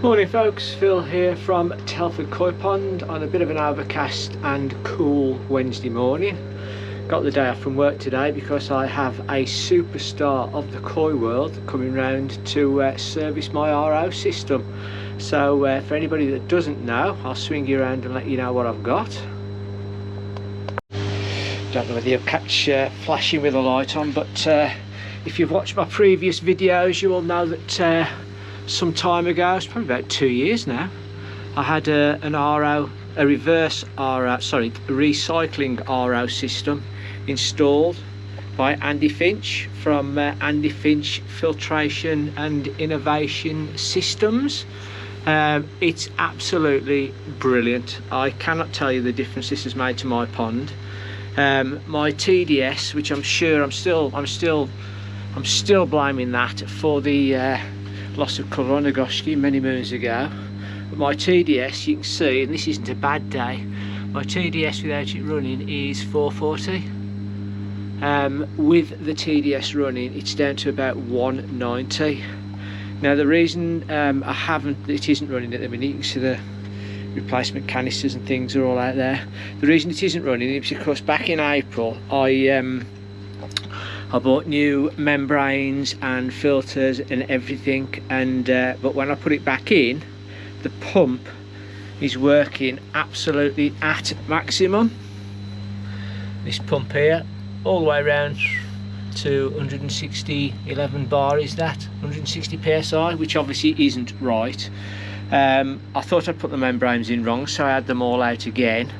Morning folks, Phil here from Telford Koi Pond on a bit of an overcast and cool Wednesday morning. Got the day off from work today because I have a superstar of the koi world coming round to service my RO system. So for anybody that doesn't know, I'll swing you around and let you know what I've got. Don't know whether you'll catch flashing with a light on, but if you've watched my previous videos you will know that some time ago, it's probably about 2 years now, I had a recycling RO system installed by Andy Finch from Andy Finch Filtration and Innovation Systems. It's absolutely brilliant. I cannot tell you the difference this has made to my pond. My TDS, which I'm still blaming that for the loss of colour on Agoski many moons ago, but my TDS, you can see, and this isn't a bad day, my TDS without it running is 440. With the TDS running it's down to about 190. Now the reason it isn't running at the minute, you can see the replacement canisters and things are all out there. The reason it isn't running is because back in April I bought new membranes and filters and everything, and but when I put it back in, the pump is working absolutely at maximum. This pump here, all the way around to 111 bar, is that 160 psi, which obviously isn't right. I thought I'd put the membranes in wrong, so I had them all out again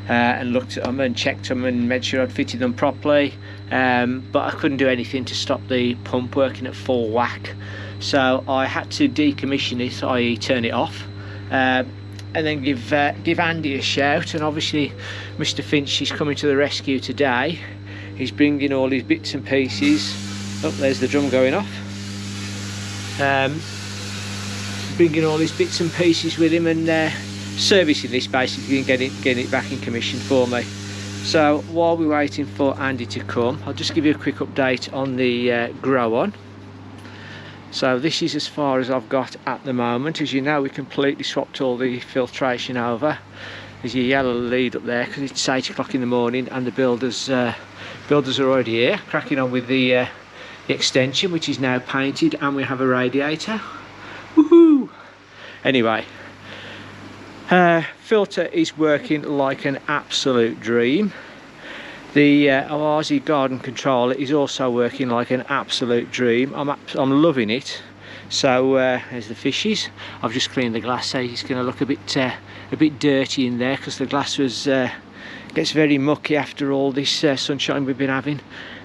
and looked at them and checked them and made sure I'd fitted them properly, but I couldn't do anything to stop the pump working at full whack, so I had to decommission it, i.e. turn it off, and then give Andy a shout. And obviously Mr. Finch is coming to the rescue today. He's bringing all his bits and pieces. Oh, there's the drum going off. Bringing all his bits and pieces with him and servicing this basically and getting it back in commission for me. So while we're waiting for Andy to come, I'll just give you a quick update on the grow on. So this is as far as I've got at the moment. As you know, we completely swapped all the filtration over. There's your yellow lead up there because it's 8 o'clock in the morning and the builders are already here, cracking on with the extension, which is now painted, and we have a radiator. Woohoo! Anyway, filter is working like an absolute dream. The Oazi garden controller is also working like an absolute dream. I'm loving it. So there's the fishes. I've just cleaned the glass, so it's going to look a bit dirty in there because the glass gets very mucky after all this sunshine we've been having.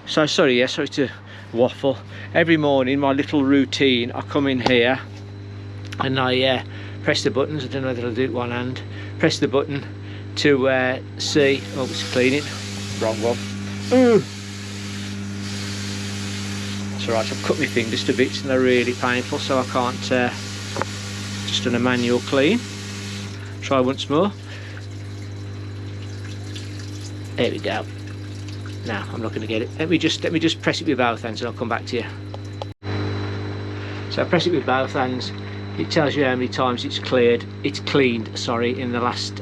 So sorry to waffle. Every morning, my little routine, I come in here and I press the buttons. I don't know whether I'll do it with one hand. Press the button to see. Oh, it's cleaning. Wrong one. That's alright. I've cut my fingers to bits and they're really painful, so I can't. Just done a manual clean. Try once more. There we go. Now I'm not going to get it. Let me just press it with both hands and I'll come back to you. So I press it with both hands. It tells you how many times it's cleaned, in the last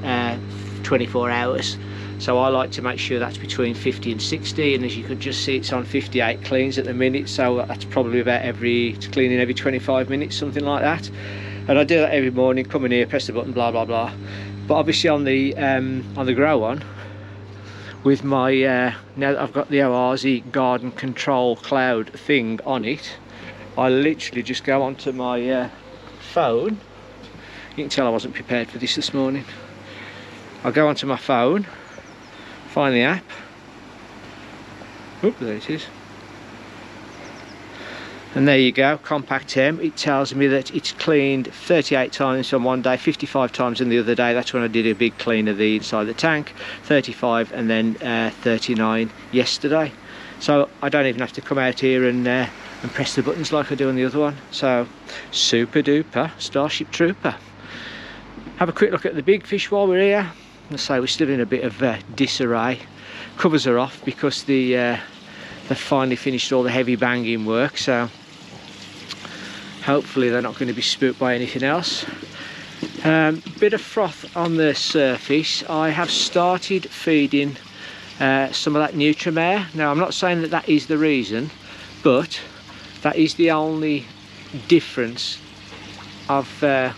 24 hours. So I like to make sure that's between 50 and 60, and as you could just see, it's on 58 cleans at the minute, so that's probably about it's cleaning every 25 minutes, something like that. And I do that every morning, come in here, press the button, blah blah blah. But obviously on the grow on, with my now that I've got the Oazi garden control cloud thing on it, I literally just go onto my phone. You can tell I wasn't prepared for this morning. I'll go onto my phone, find the app. Oop, there it is. And there you go, compact temp. It tells me that it's cleaned 38 times on one day, 55 times on the other day. That's when I did a big clean of the inside the tank, 35 and then 39 yesterday. So I don't even have to come out here and press the buttons like I do on the other one. So super duper Starship Trooper. Have a quick look at the big fish while we're here. I say we're still in a bit of disarray. Covers are off because they've finally finished all the heavy banging work, so Hopefully they're not going to be spooked by anything else. Bit of froth on the surface. I have started feeding some of that Nutrimare. Now I'm not saying that that is the reason, but that is the only difference. I've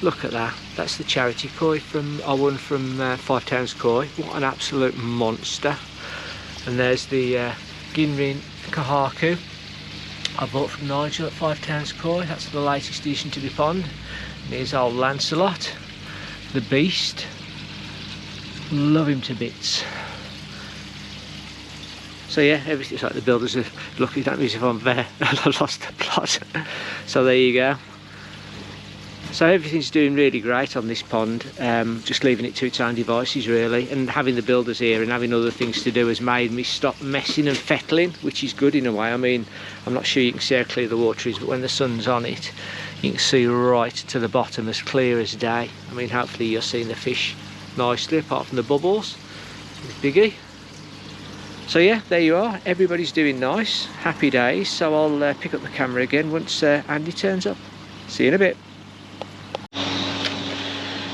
look at that. That's the charity koi from I won from 5 Towns Koi. What an absolute monster! And there's the Ginrin Kahaku I bought from Nigel at 5 Towns Koi. That's the latest addition to the pond. And here's old Lancelot, the beast. Love him to bits. So yeah, everything's like the builders are lucky. Don't lose if I'm there. I lost the plot. So there you go. So everything's doing really great on this pond, just leaving it to its own devices really, and having the builders here and having other things to do has made me stop messing and fettling, which is good in a way. I mean, I'm not sure you can see how clear the water is, but when the sun's on it, you can see right to the bottom as clear as day. I mean, hopefully you're seeing the fish nicely, apart from the bubbles. Biggie. So yeah, there you are. Everybody's doing nice. Happy days. So I'll pick up the camera again once Andy turns up. See you in a bit.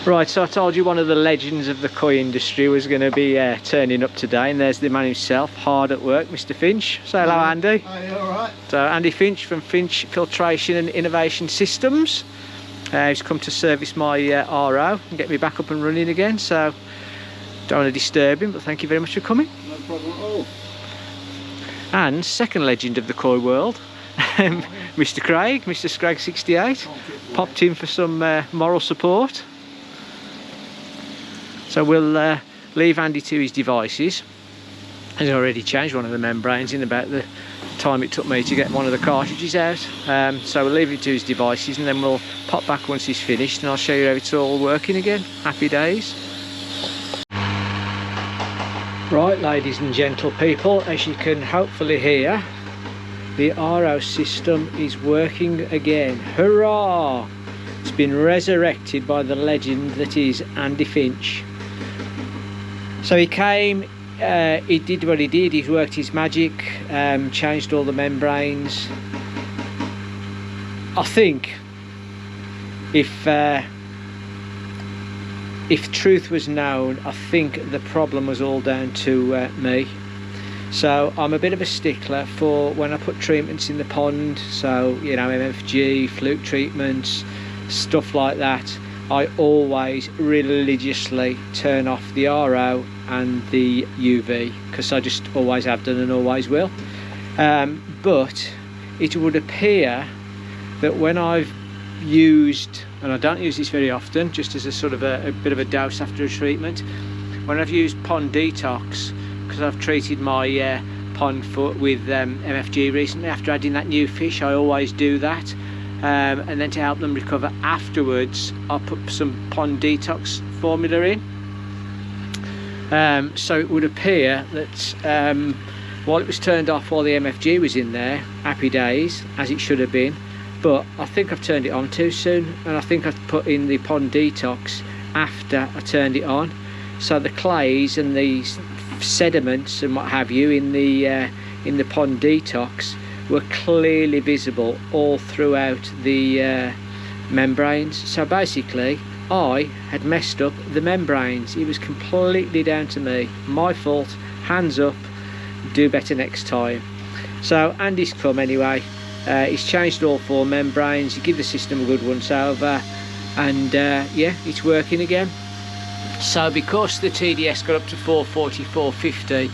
Right, so I told you one of the legends of the koi industry was going to be turning up today, and there's the man himself, hard at work, Mr. Finch. Say hello, Andy. Are you alright? So Andy Finch from Finch Filtration and Innovation Systems. He's come to service my RO and get me back up and running again, so don't want to disturb him, but thank you very much for coming. No problem at all. And second legend of the koi world, Mr. Craig, Mr. Scrag68, popped in for some moral support. So we'll leave Andy to his devices. He's already changed one of the membranes in about the time it took me to get one of the cartridges out. So we'll leave him to his devices and then we'll pop back once he's finished and I'll show you how it's all working again. Happy days. Right, ladies and gentle people, as you can hopefully hear, the RO system is working again. Hurrah! It's been resurrected by the legend that is Andy Finch. So he came, he did what he did, he's worked his magic, changed all the membranes. I think if truth was known, I think the problem was all down to me. So I'm a bit of a stickler for when I put treatments in the pond, so you know, MFG, fluke treatments, stuff like that. I always religiously turn off the RO and the UV because I just always have done and always will. But it would appear that when I've used, and I don't use this very often, just as a sort of a bit of a dose after a treatment, when I've used pond detox, because I've treated my pond foot with MFG recently after adding that new fish, I always do that. And then to help them recover afterwards, I'll put some pond detox formula in. So it would appear that while it was turned off while the MFG was in there, happy days, as it should have been, but I think I've turned it on too soon, and I think I've put in the pond detox after I turned it on. So the clays and the sediments and what have you in the pond detox were clearly visible all throughout the membranes. So basically I had messed up the membranes. It was completely down to me, my fault, hands up, do better next time. So Andy's come anyway, he's changed all 4 membranes, he give the system a good once over, and yeah, it's working again. So because the TDS got up to 440, 450,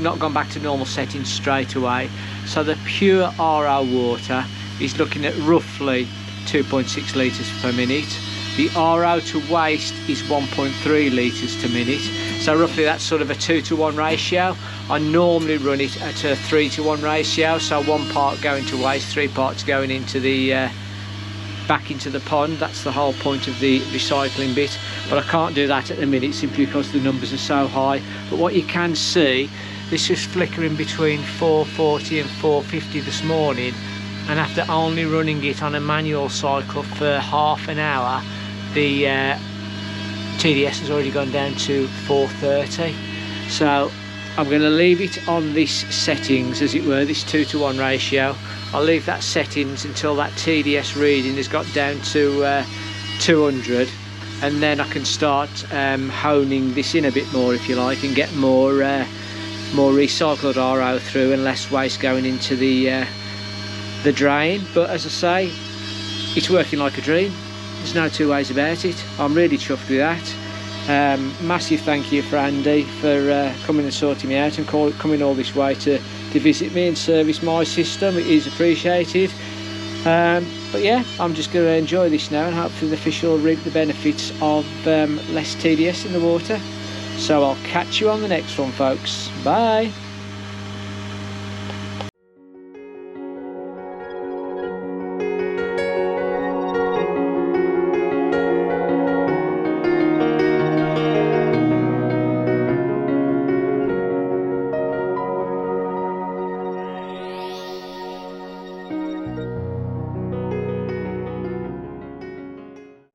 not gone back to normal settings straight away, so the pure RO water is looking at roughly 2.6 litres per minute. The RO to waste is 1.3 litres per minute, so roughly that's sort of a 2-to-1 ratio. I normally run it at a 3-to-1 ratio, so 1 part going to waste, 3 parts going into the back into the pond. That's the whole point of the recycling bit, but I can't do that at the minute simply because the numbers are so high. But what you can see, this was flickering between 440 and 450 this morning, and after only running it on a manual cycle for half an hour, the TDS has already gone down to 430. So I'm going to leave it on this settings, as it were, this 2:1 ratio. I'll leave that settings until that TDS reading has got down to 200, and then I can start honing this in a bit more, if you like, and get more recycled RO through and less waste going into the drain. But as I say, it's working like a dream. There's no two ways about it. I'm really chuffed with that. Massive thank you for Andy for coming and sorting me out and coming all this way to visit me and service my system. It is appreciated. But yeah, I'm just going to enjoy this now, and hopefully the fish will reap the benefits of less TDS in the water. So I'll catch you on the next one, folks. Bye.